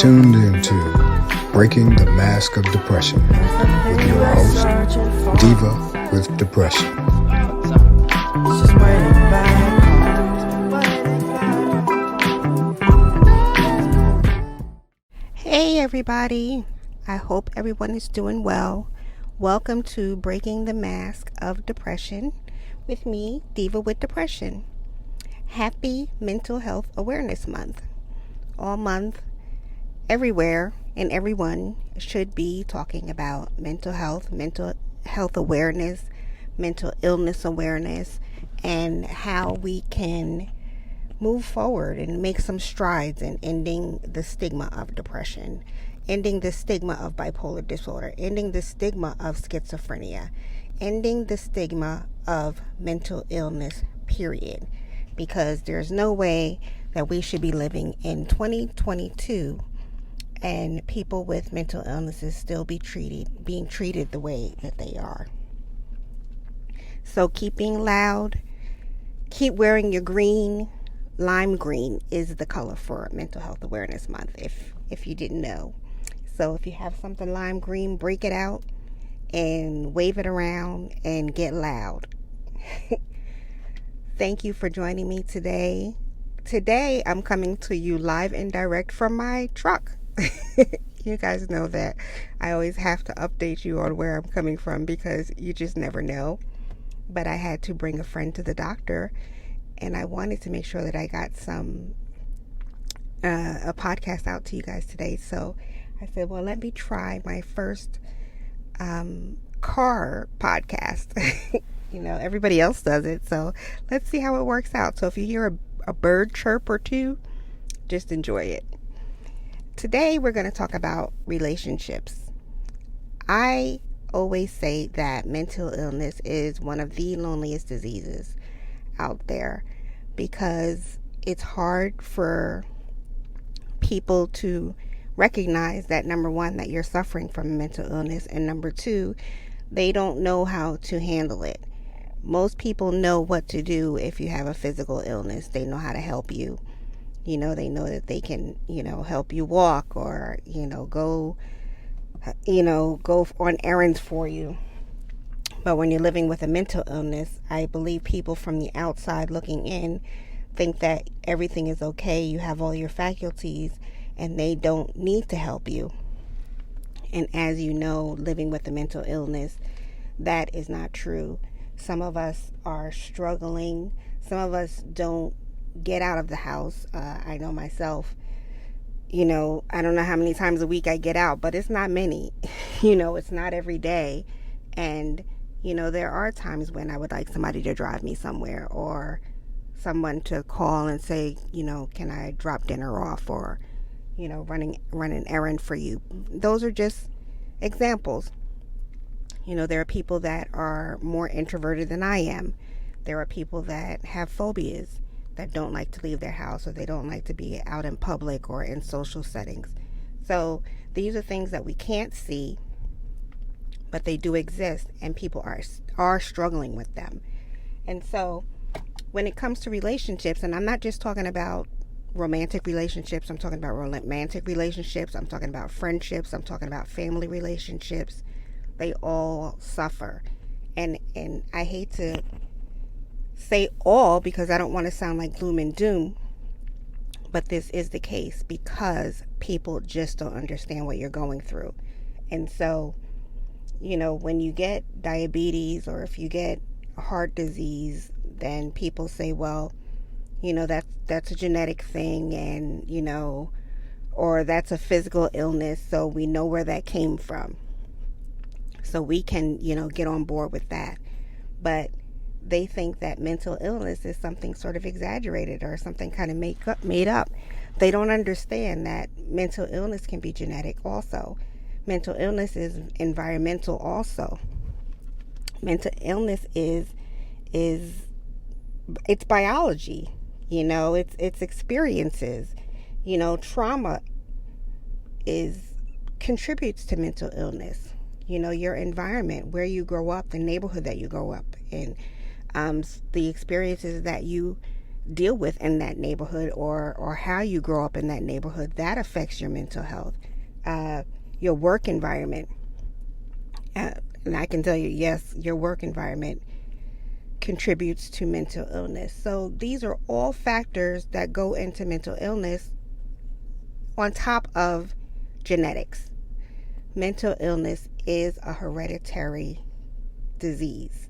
tuned into Breaking the Mask of Depression with your host, Diva with Depression. Hey everybody, I hope everyone is doing well. Welcome to Breaking the Mask of Depression with me, Diva with Depression. Happy Mental Health Awareness Month. All month, everywhere and everyone should be talking about mental health awareness, mental illness awareness, and how we can move forward and make some strides in ending the stigma of depression, ending the stigma of bipolar disorder, ending the stigma of schizophrenia, ending the stigma of mental illness, period. Because there's no way that we should be living in 2022 and people with mental illnesses still being treated the way that they are. So keep being loud, keep wearing your green. Lime green is the color for Mental Health Awareness Month, if you didn't know. So if you have something lime green, break it out and wave it around and get loud. Thank you for joining me today. Today, I'm coming to you live and direct from my truck. You guys know that I always have to update you on where I'm coming from because you just never know. But I had to bring a friend to the doctor, and I wanted to make sure that I got a podcast out to you guys today. So I said, well, let me try my first car podcast. You know, everybody else does it, so let's see how it works out. So if you hear a bird chirp or two, just enjoy it. Today we're going to talk about relationships. I always say that mental illness is one of the loneliest diseases out there because it's hard for people to recognize that, number one, that you're suffering from mental illness, and number two, they don't know how to handle it. Most people know what to do if you have a physical illness. They know how to help you. You know, they know that they can, help you walk or, go on errands for you. But when you're living with a mental illness, I believe people from the outside looking in think that everything is okay. You have all your faculties and they don't need to help you. And as you know, living with a mental illness, that is not true. Some of us are struggling. Some of us don't get out of the house. I know myself, I don't know how many times a week I get out, but it's not many. It's not every day. And, there are times when I would like somebody to drive me somewhere or someone to call and say, can I drop dinner off or, run an errand for you. Those are just examples. There are people that are more introverted than I am. There are people that have phobias, that don't like to leave their house or they don't like to be out in public or in social settings. So these are things that we can't see, but they do exist and people are struggling with them. And so when it comes to relationships, and I'm not just talking about romantic relationships, I'm talking about romantic relationships, I'm talking about friendships, I'm talking about family relationships, they all suffer. And I hate to say all because I don't want to sound like gloom and doom, but this is the case because people just don't understand what you're going through. And so, when you get diabetes or if you get heart disease, then people say, well, that's a genetic thing and, or that's a physical illness. So we know where that came from. So we can, get on board with that. But they think that mental illness is something sort of exaggerated or something kind of made up. They don't understand that mental illness can be genetic also. Mental illness is environmental also. Mental illness is it's biology, it's experiences, trauma contributes to mental illness. Your environment, where you grow up, the neighborhood that you grow up in, the experiences that you deal with in that neighborhood, or how you grow up in that neighborhood, that affects your mental health. Your work environment, and I can tell you, yes, your work environment contributes to mental illness. So these are all factors that go into mental illness on top of genetics. Mental illness is a hereditary disease,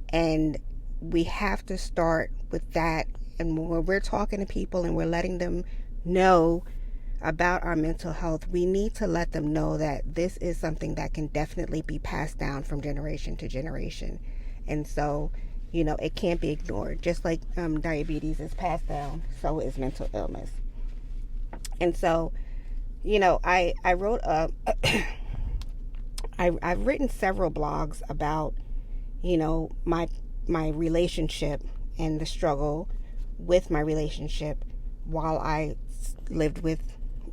and we have to start with that. And when we're talking to people and we're letting them know about our mental health, we need to let them know that this is something that can definitely be passed down from generation to generation. And so, it can't be ignored. Just like diabetes is passed down, so is mental illness. And so, I wrote I've written several blogs about, my relationship and the struggle with my relationship while I lived with,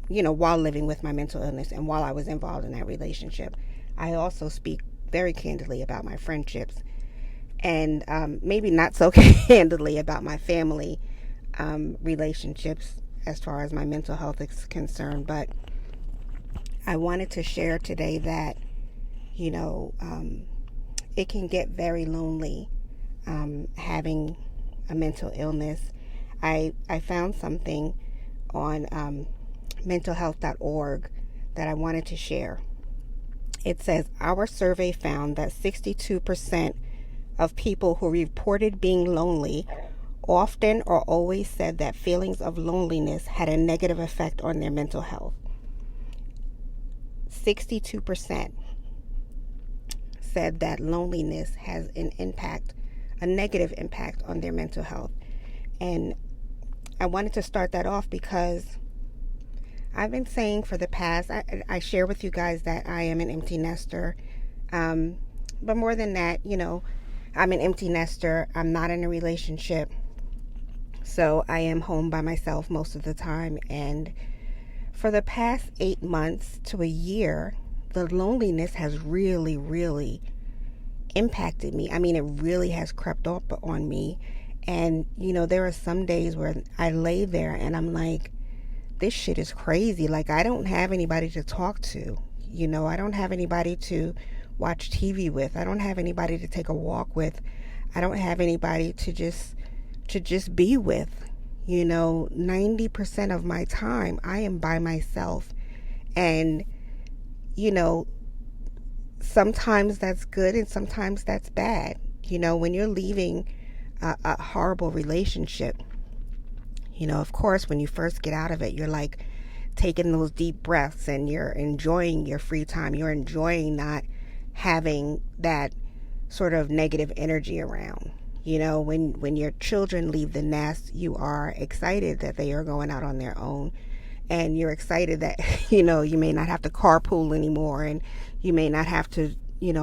while living with my mental illness and while I was involved in that relationship. I also speak very candidly about my friendships, and maybe not so candidly about my family relationships as far as my mental health is concerned. But I wanted to share today that, it can get very lonely having a mental illness. I found something on mentalhealth.org that I wanted to share. It says, our survey found that 62% of people who reported being lonely often or always said that feelings of loneliness had a negative effect on their mental health. 62% said that loneliness has a negative impact on their mental health. And I wanted to start that off because I've been saying for the past, I share with you guys that I am an empty nester. But more than that, I'm an empty nester. I'm not in a relationship. So I am home by myself most of the time. And for the past 8 months to a year, the loneliness has really, really impacted me. I mean, it really has crept up on me. And, there are some days where I lay there and I'm like, this shit is crazy. Like, I don't have anybody to talk to. I don't have anybody to watch TV with. I don't have anybody to take a walk with. I don't have anybody to just be with. 90% of my time I am by myself. And, sometimes that's good and sometimes that's bad. When you're leaving a horrible relationship, of course, when you first get out of it, you're like taking those deep breaths and you're enjoying your free time. You're enjoying not having that sort of negative energy around. When your children leave the nest, you are excited that they are going out on their own. And you're excited that, you may not have to carpool anymore, and you may not have to,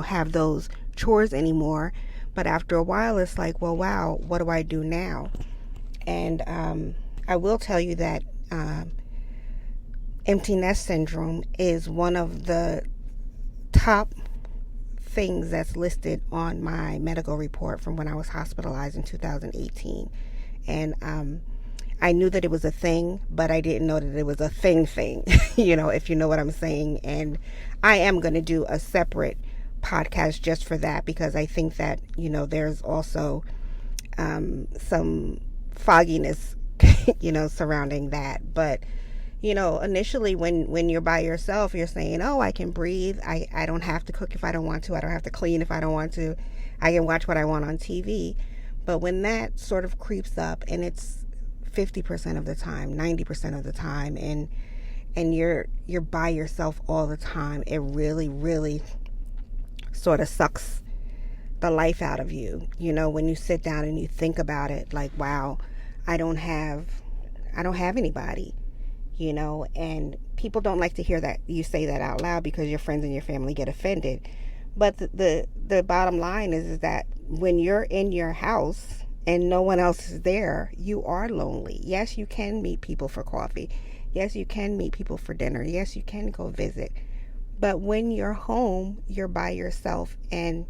have those chores anymore. But after a while, it's like, well, wow, what do I do now? And I will tell you that empty nest syndrome is one of the top things that's listed on my medical report from when I was hospitalized in 2018. And I knew that it was a thing, but I didn't know that it was a thing, if you know what I'm saying. And I am going to do a separate podcast just for that, because I think that, there's also some fogginess, surrounding that. But, initially when you're by yourself, you're saying, oh, I can breathe. I don't have to cook if I don't want to. I don't have to clean if I don't want to. I can watch what I want on TV. But when that sort of creeps up, and it's 50% of the time, 90% of the time, and you're by yourself all the time, it really, really sort of sucks the life out of you. When you sit down and you think about it, like, wow, I don't have anybody, and people don't like to hear that you say that out loud because your friends and your family get offended. But the bottom line is that when you're in your house and no one else is there, you are lonely. Yes, you can meet people for coffee. Yes, you can meet people for dinner. Yes, you can go visit. But when you're home, you're by yourself, and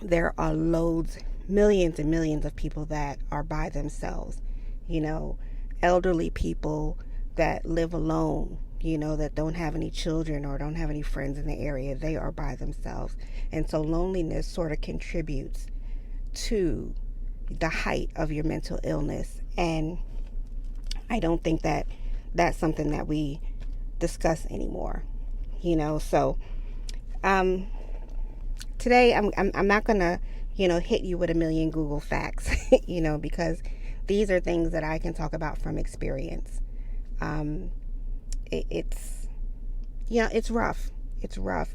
there are loads millions and millions of people that are by themselves, elderly people that live alone, that don't have any children or don't have any friends in the area. They are by themselves. And so loneliness sort of contributes to the height of your mental illness. And I don't think that that's something that we discuss anymore, so today I'm not gonna hit you with a million Google facts because these are things that I can talk about from experience. It's rough,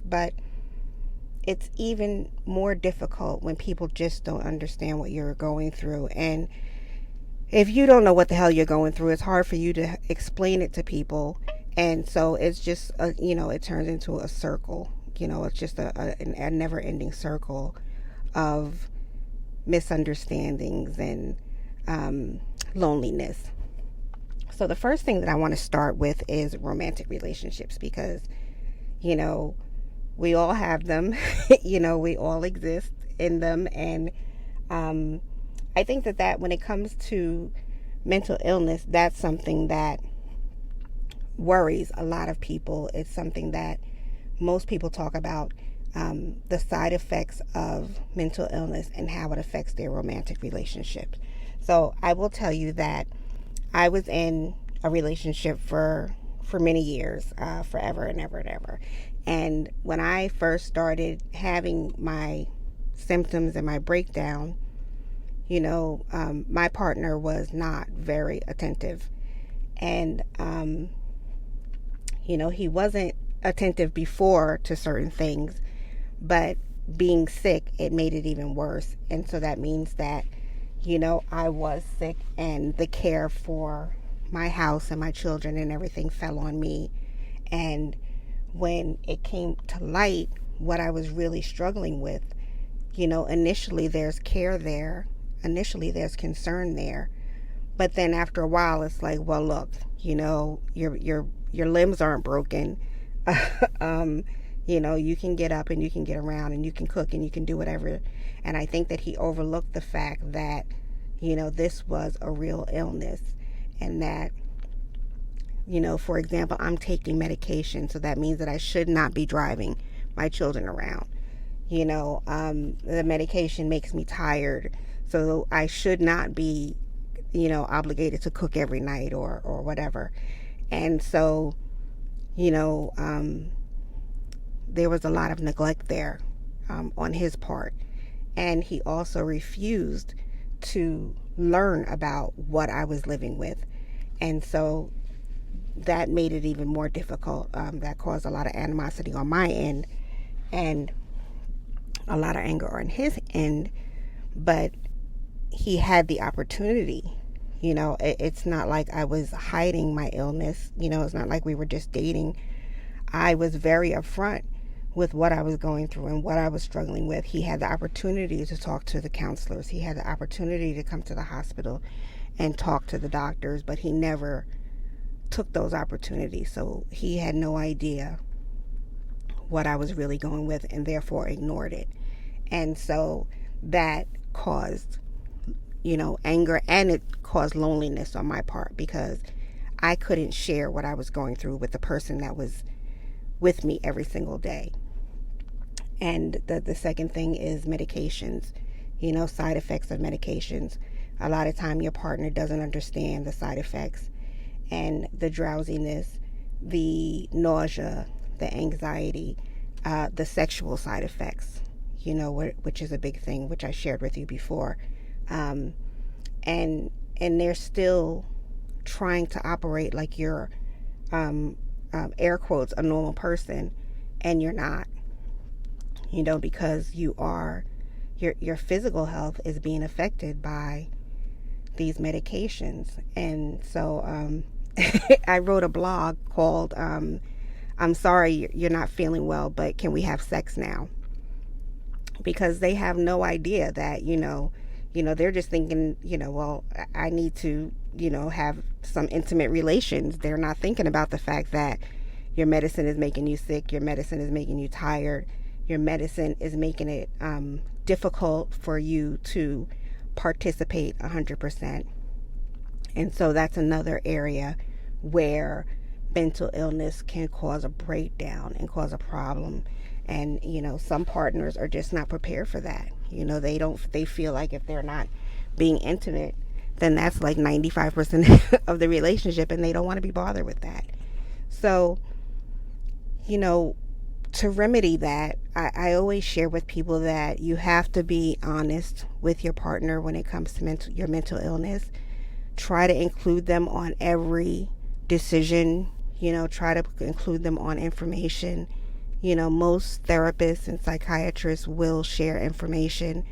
but it's even more difficult when people just don't understand what you're going through. And if you don't know what the hell you're going through, it's hard for you to explain it to people. And so it's just, it turns into a circle. It's just a never-ending circle of misunderstandings and loneliness. So the first thing that I want to start with is romantic relationships, because, we all have them, we all exist in them. And I think that when it comes to mental illness, that's something that worries a lot of people. It's something that most people talk about, the side effects of mental illness and how it affects their romantic relationships. So I will tell you that I was in a relationship for many years, forever and ever and ever. And when I first started having my symptoms and my breakdown, my partner was not very attentive. And, he wasn't attentive before to certain things, but being sick, it made it even worse. And so that means that, I was sick, and the care for my house and my children and everything fell on me. And when it came to light, what I was really struggling with, initially there's care there, initially there's concern there, but then after a while it's like, well, look, your limbs aren't broken. You can get up and you can get around and you can cook and you can do whatever. And I think that he overlooked the fact that, this was a real illness, and that, for example, I'm taking medication. So that means that I should not be driving my children around. The medication makes me tired. So I should not be, obligated to cook every night or whatever. And so, there was a lot of neglect there on his part. And he also refused to learn about what I was living with. And so that made it even more difficult. That caused a lot of animosity on my end and a lot of anger on his end. But he had the opportunity. It's not like I was hiding my illness. It's not like we were just dating. I was very upfront with what I was going through and what I was struggling with. He had the opportunity to talk to the counselors. He had the opportunity to come to the hospital and talk to the doctors, but he never took those opportunities. So he had no idea what I was really going with, and therefore ignored it. And so that caused, anger, and it caused loneliness on my part, because I couldn't share what I was going through with the person that was with me every single day. And the second thing is medications, side effects of medications. A lot of time your partner doesn't understand the side effects and the drowsiness, the nausea, the anxiety, the sexual side effects, which is a big thing, which I shared with you before. And they're still trying to operate like you're, air quotes, a normal person, and you're not, because your physical health is being affected by these medications. And so I wrote a blog called I'm sorry you're not feeling well, but can we have sex now? Because they have no idea that, they're just thinking, well, I need to, have some intimate relations. They're not thinking about the fact that your medicine is making you sick, your medicine is making you tired, your medicine is making it difficult for you to participate 100%. And so that's another area where mental illness can cause a breakdown and cause a problem. And, some partners are just not prepared for that. They feel like if they're not being intimate, then that's like 95% of the relationship, and they don't want to be bothered with that. So, to remedy that, I always share with people that you have to be honest with your partner when it comes to your mental illness. Try to include them on every decision, try to include them on information. Most therapists and psychiatrists will share information.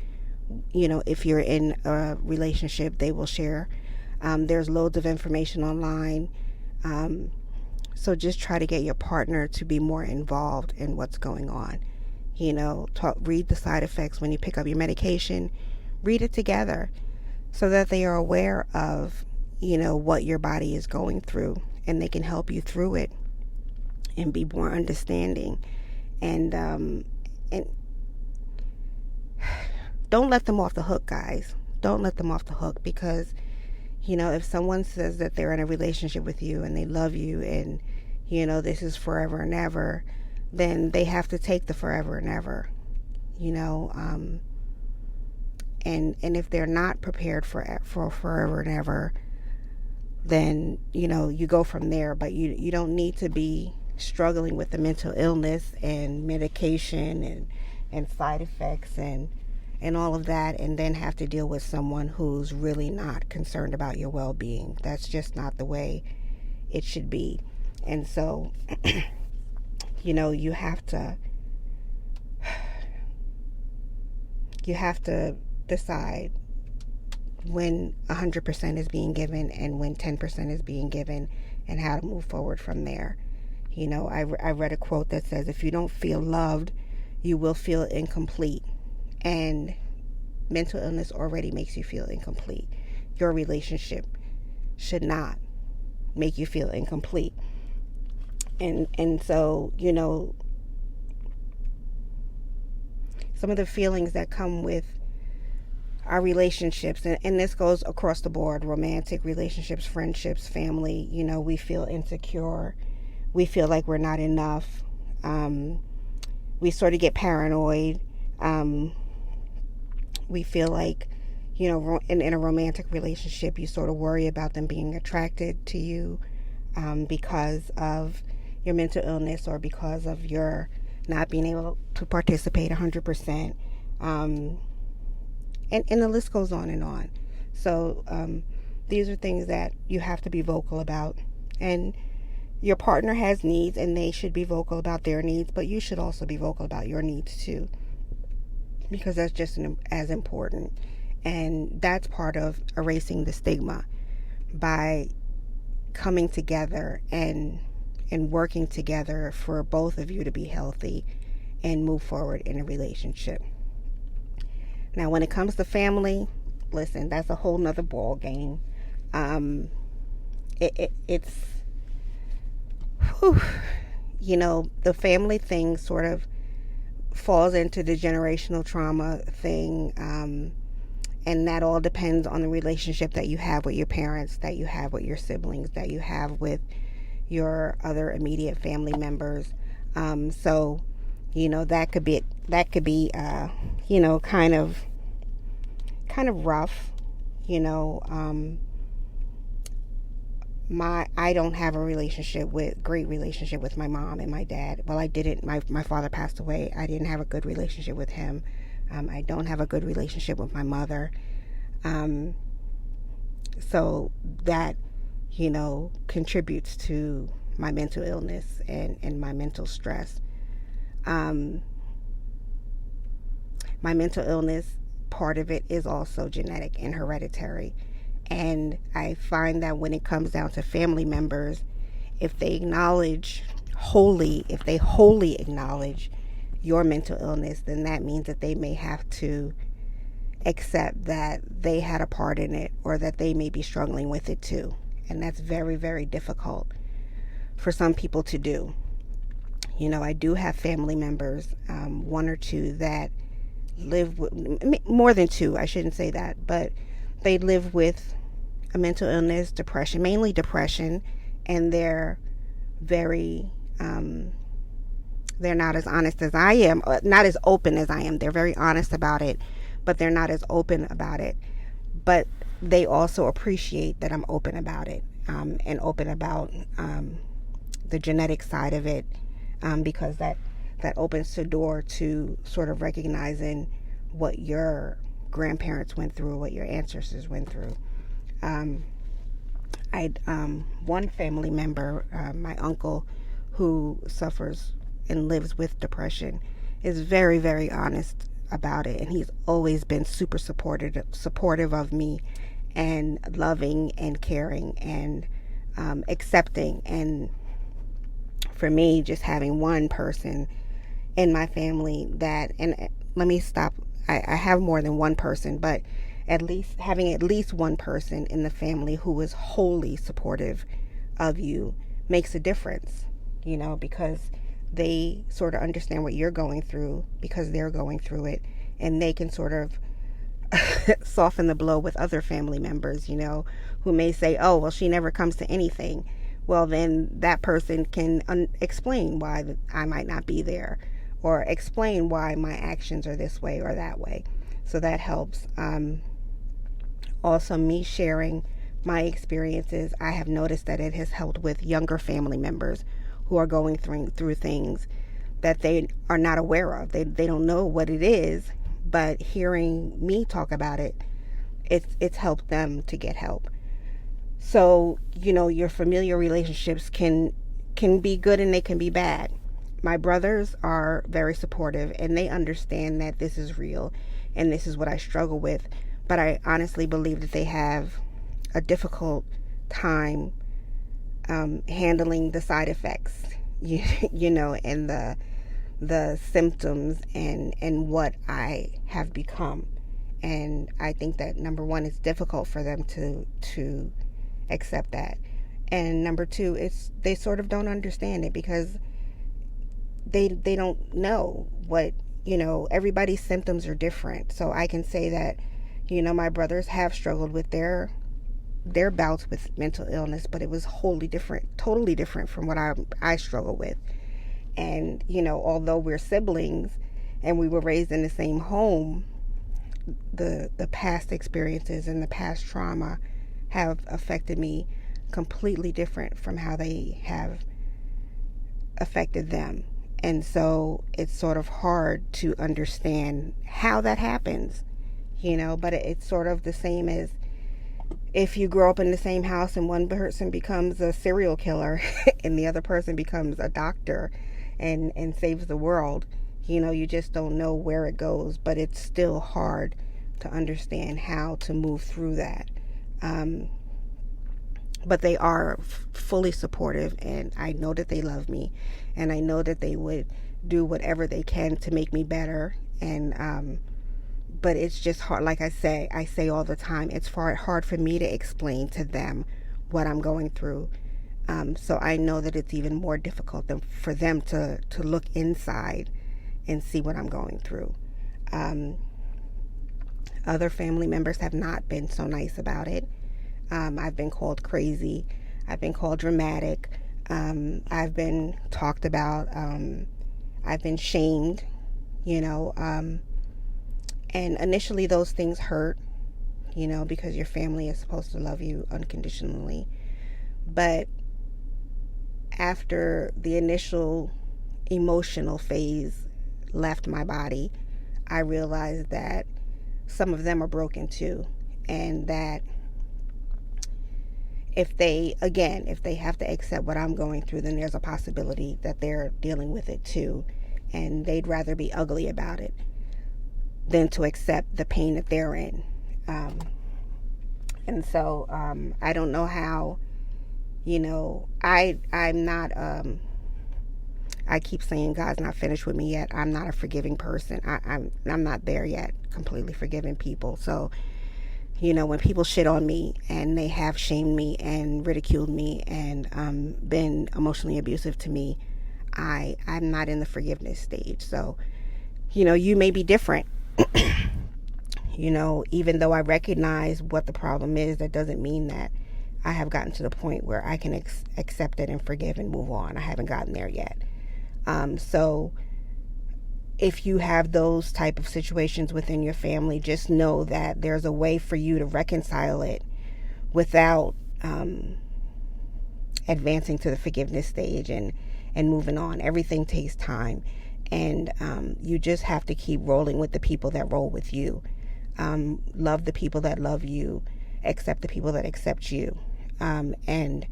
If you're in a relationship, they will share. There's loads of information online. So just try to get your partner to be more involved in what's going on. Read the side effects when you pick up your medication. Read it together so that they are aware of, what your body is going through, and they can help you through it and be more understanding. And don't let them off the hook, guys. Don't let them off the hook, because if someone says that they're in a relationship with you and they love you and, this is forever and ever, then they have to take the forever and ever, and if they're not prepared for forever and ever, then, you go from there. But you don't need to be struggling with the mental illness and medication and side effects and all of that, and then have to deal with someone who's really not concerned about your well-being. That's just not the way it should be. And so, you have to decide when 100% is being given and when 10% is being given, and how to move forward from there. I read a quote that says, if you don't feel loved, you will feel incomplete. And mental illness already makes you feel incomplete. Your relationship should not make you feel incomplete. And so, some of the feelings that come with our relationships, and this goes across the board: romantic relationships, friendships, family. We feel insecure. We feel like we're not enough. We sort of get paranoid. We feel like, in a romantic relationship, you sort of worry about them being attracted to you because of your mental illness, or because of your not being able to participate 100%. And the list goes on and on. So these are things that you have to be vocal about. And your partner has needs, and they should be vocal about their needs, but you should also be vocal about your needs too, because that's just as important. And that's part of erasing the stigma, by coming together and working together for both of you to be healthy and move forward in a relationship. Now, when it comes to family, listen, that's a whole nother ball game. It's the family thing sort of falls into the generational trauma thing, and that all depends on the relationship that you have with your parents, that you have with your siblings, that you have with your other immediate family members. So that could be kind of rough. I don't have a great relationship with my mom and my dad. Well, I didn't. My father passed away. I didn't have a good relationship with him. I don't have a good relationship with my mother. So that, contributes to my mental illness and my mental stress. My mental illness, part of it is also genetic and hereditary. And I find that when it comes down to family members, if they wholly acknowledge your mental illness, then that means that they may have to accept that they had a part in it, or that they may be struggling with it too. And that's very, very difficult for some people to do. I do have family members, one or two, that live with, more than two, I shouldn't say that, but they live with a mental illness, depression, mainly depression, and they're very, they're not as honest as I am, not as open as I am. They're very honest about it, but they're not as open about it. But they also appreciate that I'm open about it, and open about the genetic side of it, because that opens the door to sort of recognizing what your grandparents went through, what your ancestors went through. I one family member, my uncle, who suffers and lives with depression, is very, very honest about it, and he's always been super supportive of me, and loving and caring and accepting. And for me, just having one person in my family that, and let me stop, I have more than one person, but having at least one person in the family who is wholly supportive of you makes a difference, because they sort of understand what you're going through because they're going through it, and they can sort of soften the blow with other family members, who may say, oh, well, she never comes to anything. Well, then that person can explain why I might not be there, or explain why my actions are this way or that way. So that helps. Also, me sharing my experiences, I have noticed that it has helped with younger family members who are going through things that they are not aware of. They don't know what it is, but hearing me talk about it, it's helped them to get help. So, your familiar relationships can be good and they can be bad. My brothers are very supportive, and they understand that this is real and this is what I struggle with. But I honestly believe that they have a difficult time handling the side effects, and the symptoms and what I have become. And I think that, number one, it's difficult for them to accept that. And number two, they sort of don't understand it because they don't know what, everybody's symptoms are different. So I can say that, my brothers have struggled with their bouts with mental illness, but it was totally different from what I struggle with. And, although we're siblings and we were raised in the same home, the past experiences and the past trauma have affected me completely different from how they have affected them. And so it's sort of hard to understand how that happens, but it's sort of the same as if you grow up in the same house and one person becomes a serial killer and the other person becomes a doctor and saves the world. You just don't know where it goes, but it's still hard to understand how to move through that. But they are fully supportive, and I know that they love me, and I know that they would do whatever they can to make me better. And but it's just hard. Like I say all the time, it's hard for me to explain to them what I'm going through. So I know that it's even more difficult for them to look inside and see what I'm going through. Other family members have not been so nice about it. I've been called crazy. I've been called dramatic. I've been talked about. I've been shamed, and initially those things hurt, because your family is supposed to love you unconditionally. But after the initial emotional phase left my body, I realized that some of them are broken too, and that if they have to accept what I'm going through, then there's a possibility that they're dealing with it too, and they'd rather be ugly about it than to accept the pain that they're in. And so I don't know how, I'm not, I keep saying God's not finished with me yet. I'm not a forgiving person. I'm not there yet, completely forgiving people. So, when people shit on me and they have shamed me and ridiculed me and been emotionally abusive to me, I'm not in the forgiveness stage. So, you may be different. Even though I recognize what the problem is, that doesn't mean that I have gotten to the point where I can accept it and forgive and move on. I haven't gotten there yet. So if you have those type of situations within your family, just know that there's a way for you to reconcile it without advancing to the forgiveness stage and moving on. Everything takes time, and you just have to keep rolling with the people that roll with you. Love the people that love you, accept the people that accept you, and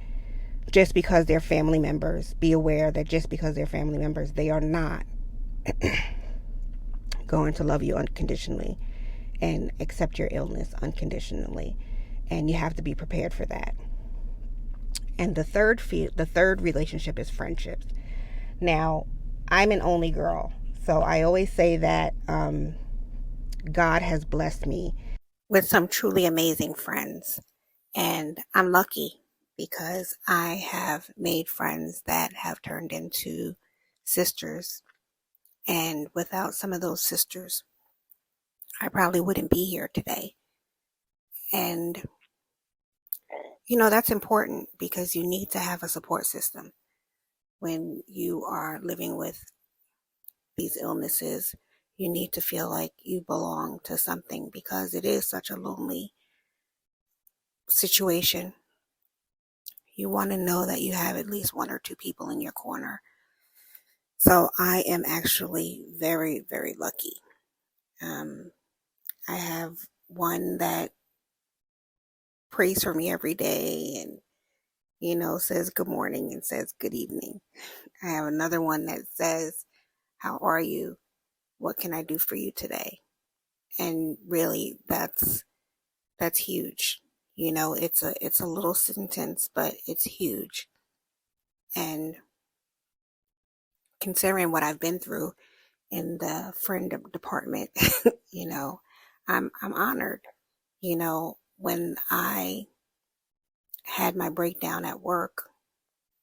just because they're family members, be aware that just because they're family members, they are not going to love you unconditionally and accept your illness unconditionally, and you have to be prepared for that. And the third relationship is friendships. Now, I'm an only girl, so I always say that God has blessed me with some truly amazing friends, and I'm lucky because I have made friends that have turned into sisters. And without some of those sisters, I probably wouldn't be here today. And that's important because you need to have a support system when you are living with these illnesses. You need to feel like you belong to something because it is such a lonely situation. You want to know that you have at least one or two people in your corner. So I am actually very, very lucky. I have one that prays for me every day and, says good morning and says good evening. I have another one that says, how are you? What can I do for you today? And really, that's huge. It's a little sentence, but it's huge. And considering what I've been through in the friend department, I'm honored. When I had my breakdown at work,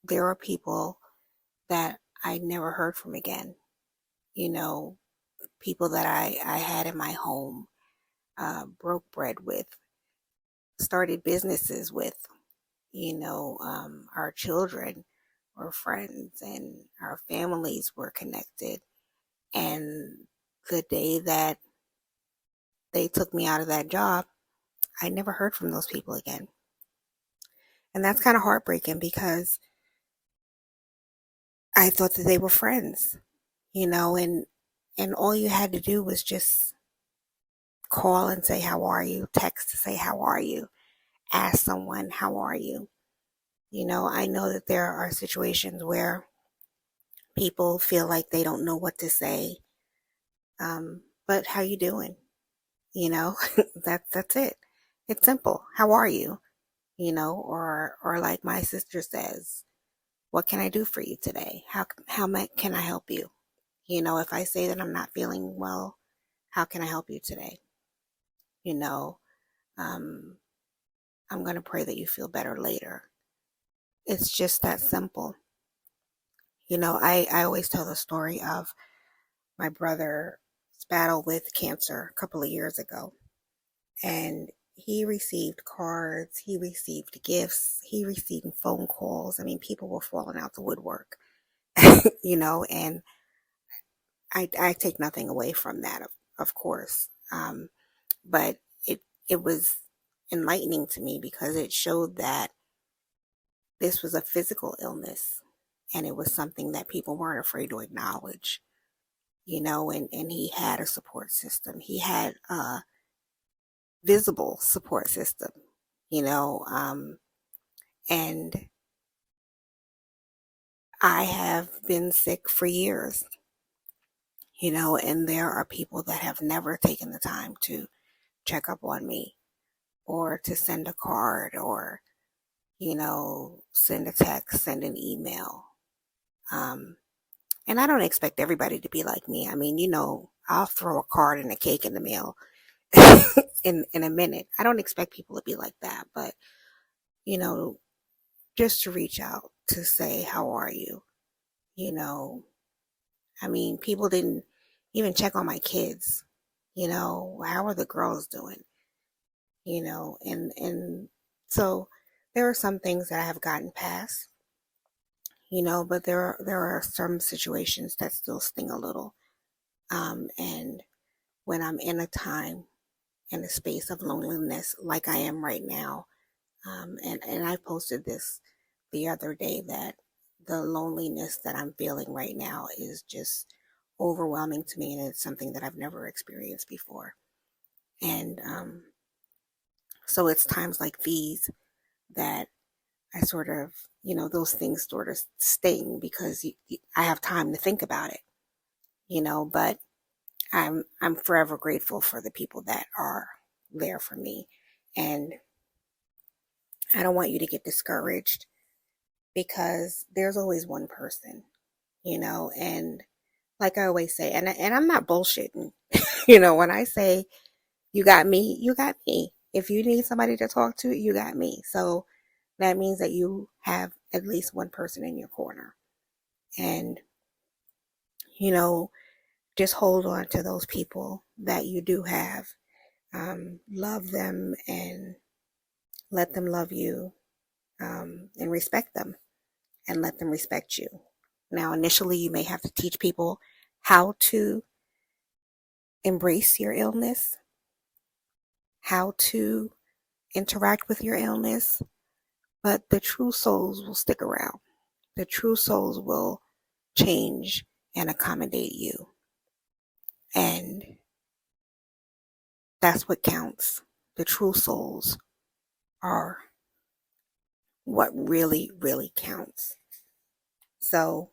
there were people that I never heard from again. People that I had in my home, broke bread with, started businesses with, our children were friends and our families were connected. And the day that they took me out of that job, I never heard from those people again. And that's kind of heartbreaking because I thought that they were friends, and all you had to do was just call and say, how are you? Text to say, how are you? Ask someone, how are you? I know that there are situations where people feel like they don't know what to say. But how you doing? That's it. It's simple. How are you? Or like my sister says, what can I do for you today? How can I help you? If I say that I'm not feeling well, how can I help you today? You know, um, I'm going to pray that you feel better later. It's just that simple. I always tell the story of my brother's battle with cancer a couple of years ago. And he received cards, he received gifts, he received phone calls. I mean, people were falling out the woodwork, and I take nothing away from that, of course. But it was enlightening to me because it showed that this was a physical illness and it was something that people weren't afraid to acknowledge, and he had a support system. He had a visible support system, and I have been sick for years, and there are people that have never taken the time to check up on me or to send a card or, send a text, send an email. And I don't expect everybody to be like me. I mean, I'll throw a card and a cake in the mail in a minute. I don't expect people to be like that, but, just to reach out to say, how are you? I mean, people didn't even check on my kids. How are the girls doing? And so there are some things that I have gotten past, but there are some situations that still sting a little. And when I'm in a time in a space of loneliness like I am right now, and I posted this the other day, that the loneliness that I'm feeling right now is just overwhelming to me, and it's something that I've never experienced before. And so it's times like these that I sort of, those things sort of sting, because I have time to think about it, but I'm forever grateful for the people that are there for me. And I don't want you to get discouraged, because there's always one person, and like I always say, and I'm not bullshitting, when I say you got me, you got me. If you need somebody to talk to, you got me. So that means that you have at least one person in your corner. And, just hold on to those people that you do have. Love them and let them love you, and respect them and let them respect you. Now, initially, you may have to teach people how to embrace your illness, how to interact with your illness, but the true souls will stick around. The true souls will change and accommodate you. And that's what counts. The true souls are what really, really counts. So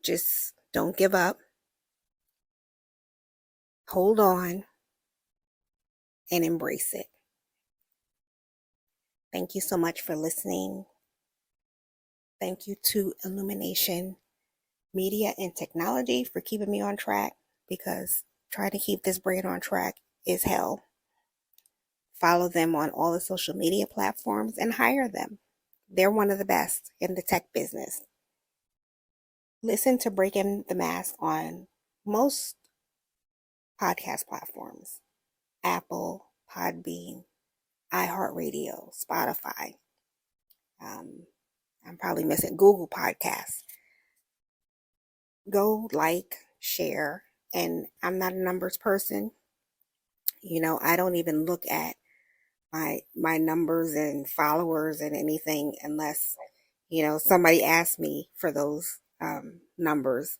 just don't give up. Hold on and embrace it. Thank you so much for listening. Thank you to Illumination Media and Technology for keeping me on track, because trying to keep this brain on track is hell. Follow them on all the social media platforms and hire them. They're one of the best in the tech business. Listen to Breaking the Mask on most podcast platforms: Apple, Podbean, iHeartRadio, Spotify. I'm probably missing Google Podcasts. Go like, share, and I'm not a numbers person. I don't even look at my numbers and followers and anything unless, somebody asks me for those numbers.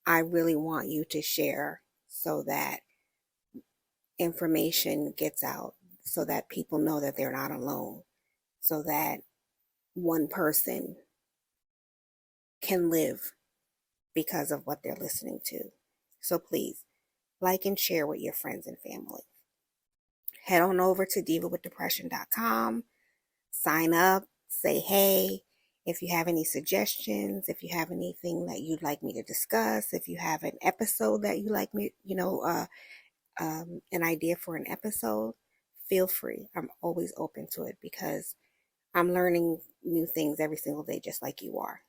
I really want you to share so that information gets out, so that people know that they're not alone, so that one person can live because of what they're listening to. So please like and share with your friends and family. Head on over to divawithdepression.com, sign up, say hey. If you have any suggestions, if you have anything that you'd like me to discuss, if you have an episode that you like me, an idea for an episode, feel free. I'm always open to it, because I'm learning new things every single day, just like you are.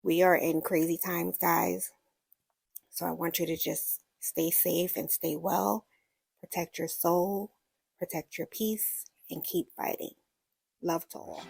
We are in crazy times, guys. So I want you to just stay safe and stay well. Protect your soul, protect your peace, and keep fighting. Love to all.